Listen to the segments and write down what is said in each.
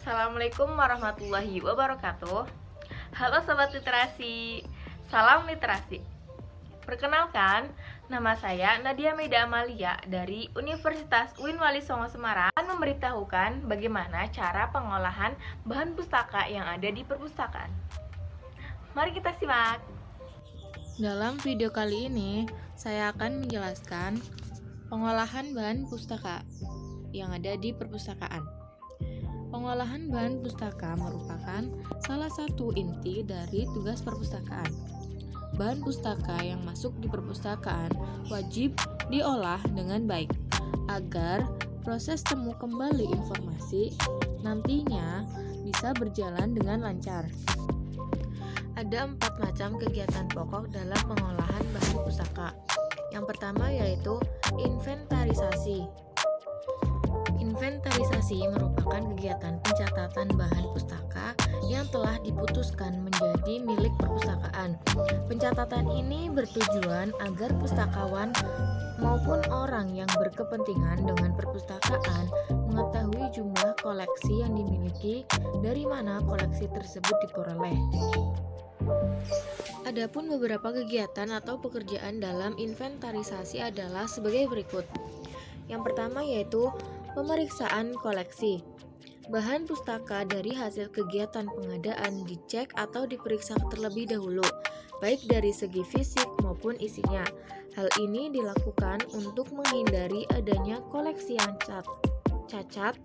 Assalamualaikum warahmatullahi wabarakatuh. Halo Sobat Literasi, salam literasi. Perkenalkan, nama saya Nadia Meida Amalia dari Universitas UIN Wali Songo Semarang akan memberitahukan bagaimana cara pengolahan bahan pustaka yang ada di perpustakaan. Mari kita simak. Dalam video kali ini, saya akan menjelaskan pengolahan bahan pustaka yang ada di perpustakaan. Pengolahan bahan pustaka merupakan salah satu inti dari tugas perpustakaan. Bahan pustaka yang masuk di perpustakaan wajib diolah dengan baik agar proses temu kembali informasi nantinya bisa berjalan dengan lancar. Ada 4 macam kegiatan pokok dalam pengolahan bahan pustaka. Yang pertama yaitu inventarisasi. Inventarisasi merupakan kegiatan pencatatan bahan pustaka yang telah diputuskan menjadi milik perpustakaan. Pencatatan ini bertujuan agar pustakawan maupun orang yang berkepentingan dengan perpustakaan mengetahui jumlah koleksi yang dimiliki, dari mana koleksi tersebut diperoleh. Adapun beberapa kegiatan atau pekerjaan dalam inventarisasi adalah sebagai berikut. Yang pertama yaitu pemeriksaan koleksi. Bahan pustaka dari hasil kegiatan pengadaan dicek atau diperiksa terlebih dahulu, baik dari segi fisik maupun isinya. Hal ini dilakukan untuk menghindari adanya koleksi yang cacat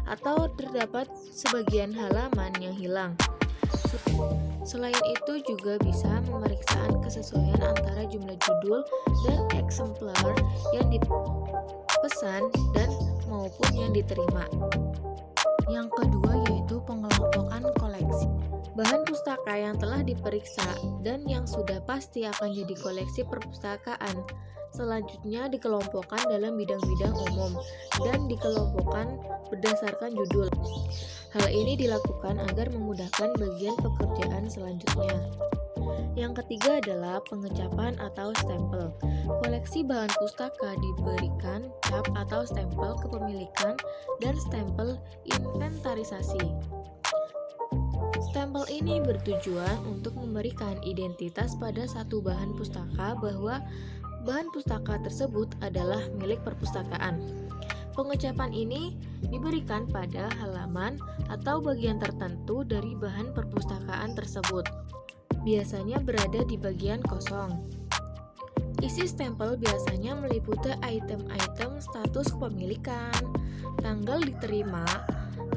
atau terdapat sebagian halaman yang hilang. Selain itu juga bisa pemeriksaan kesesuaian antara jumlah judul dan eksemplar yang dipesan dan maupun yang diterima. Yang kedua yaitu pengelompokan koleksi. Bahan pustaka yang telah diperiksa dan yang sudah pasti akan jadi koleksi perpustakaan selanjutnya dikelompokkan dalam bidang-bidang umum dan dikelompokkan berdasarkan judul. Hal ini dilakukan agar memudahkan bagian pekerjaan selanjutnya. Yang ketiga adalah pengecapan atau stempel. Koleksi bahan pustaka diberikan cap atau stempel kepemilikan dan stempel inventarisasi. Stempel ini bertujuan untuk memberikan identitas pada satu bahan pustaka bahwa bahan pustaka tersebut adalah milik perpustakaan. Pengecapan ini diberikan pada halaman atau bagian tertentu dari bahan perpustakaan tersebut. Biasanya berada di bagian kosong. Isi stempel biasanya meliputi item-item status kepemilikan, tanggal diterima,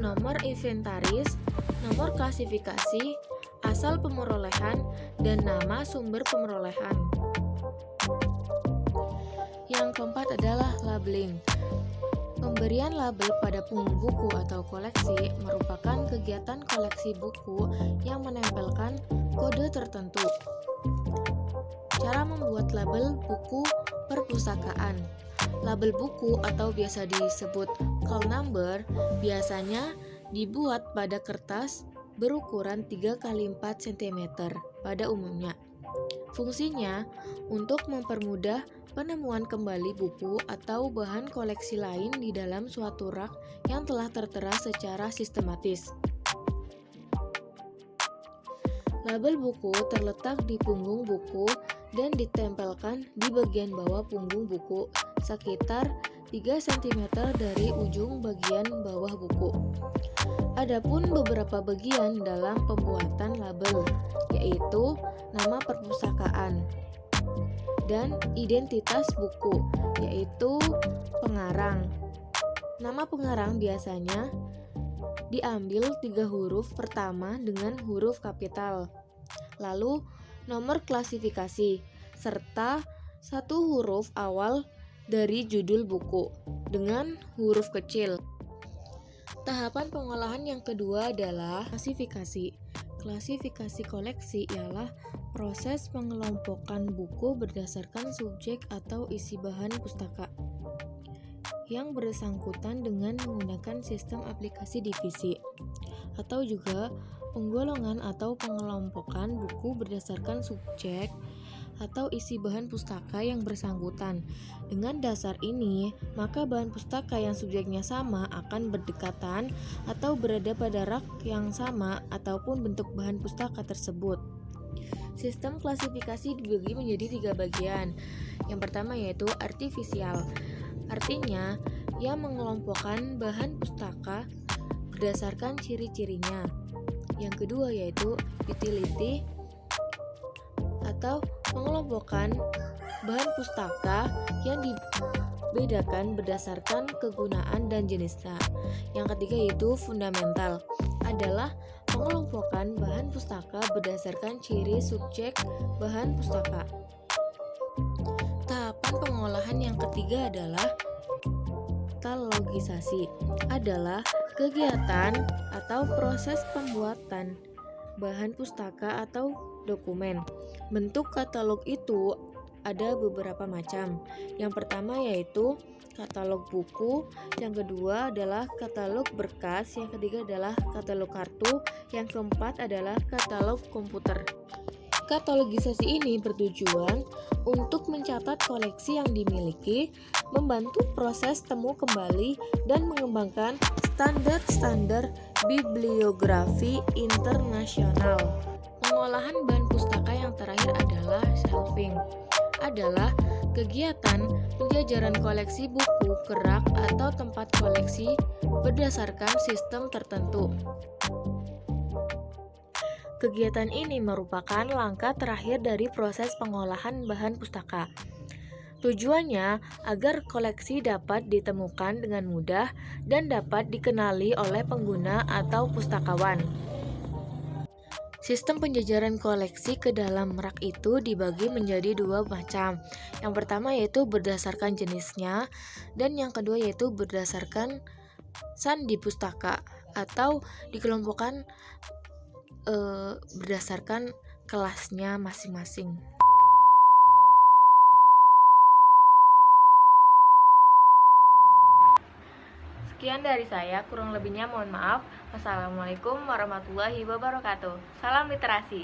nomor inventaris, nomor klasifikasi, asal pemerolehan, dan nama sumber pemerolehan. Yang keempat adalah labeling. Pemberian label pada punggung buku atau koleksi merupakan kegiatan koleksi buku yang menempelkan kode tertentu. Cara membuat label buku perpustakaan. Label buku atau biasa disebut call number biasanya dibuat pada kertas berukuran 3x4 cm pada umumnya. Fungsinya untuk mempermudah penemuan kembali buku atau bahan koleksi lain di dalam suatu rak yang telah tertera secara sistematis. Label buku terletak di punggung buku dan ditempelkan di bagian bawah punggung buku sekitar 3 cm dari ujung bagian bawah buku. Adapun beberapa bagian dalam pembuatan label, yaitu nama perpustakaan dan identitas buku, yaitu pengarang. Nama pengarang biasanya diambil 3 huruf pertama dengan huruf kapital, lalu nomor klasifikasi, serta 1 huruf awal dari judul buku dengan huruf kecil. Tahapan pengolahan yang kedua adalah klasifikasi. Klasifikasi koleksi ialah proses pengelompokan buku berdasarkan subjek atau isi bahan pustaka yang bersangkutan dengan menggunakan sistem aplikasi divisi, atau juga penggolongan atau pengelompokan buku berdasarkan subjek atau isi bahan pustaka yang bersangkutan. Dengan dasar ini, maka bahan pustaka yang subjeknya sama akan berdekatan atau berada pada rak yang sama ataupun bentuk bahan pustaka tersebut. Sistem klasifikasi dibagi menjadi 3 bagian. Yang pertama yaitu artifisial. Artinya, ia mengelompokkan bahan pustaka berdasarkan ciri-cirinya. Yang kedua yaitu utility atau mengelompokkan bahan pustaka yang dibedakan berdasarkan kegunaan dan jenisnya. Yang ketiga yaitu fundamental, adalah mengelompokkan bahan pustaka berdasarkan ciri subjek bahan pustaka. Tahapan pengolahan yang ketiga adalah katalogisasi, adalah kegiatan atau proses pembuatan bahan pustaka atau dokumen. Bentuk katalog itu ada beberapa macam. Yang pertama yaitu katalog buku, yang kedua adalah katalog berkas, yang ketiga adalah katalog kartu, yang keempat adalah katalog komputer. Katalogisasi ini bertujuan untuk mencatat koleksi yang dimiliki, membantu proses temu kembali, dan mengembangkan standar-standar bibliografi internasional. Pengolahan bahan pustaka yang terakhir adalah shelving, adalah kegiatan penjajaran koleksi buku ke rak atau tempat koleksi berdasarkan sistem tertentu. Kegiatan ini merupakan langkah terakhir dari proses pengolahan bahan pustaka. Tujuannya agar koleksi dapat ditemukan dengan mudah dan dapat dikenali oleh pengguna atau pustakawan. Sistem penjajaran koleksi ke dalam rak itu dibagi menjadi 2 macam. Yang pertama yaitu berdasarkan jenisnya, dan yang kedua yaitu berdasarkan sandi pustaka atau dikelompokkan berdasarkan kelasnya masing-masing. Sekian dari saya, kurang lebihnya mohon maaf. Wassalamualaikum warahmatullahi wabarakatuh. Salam literasi.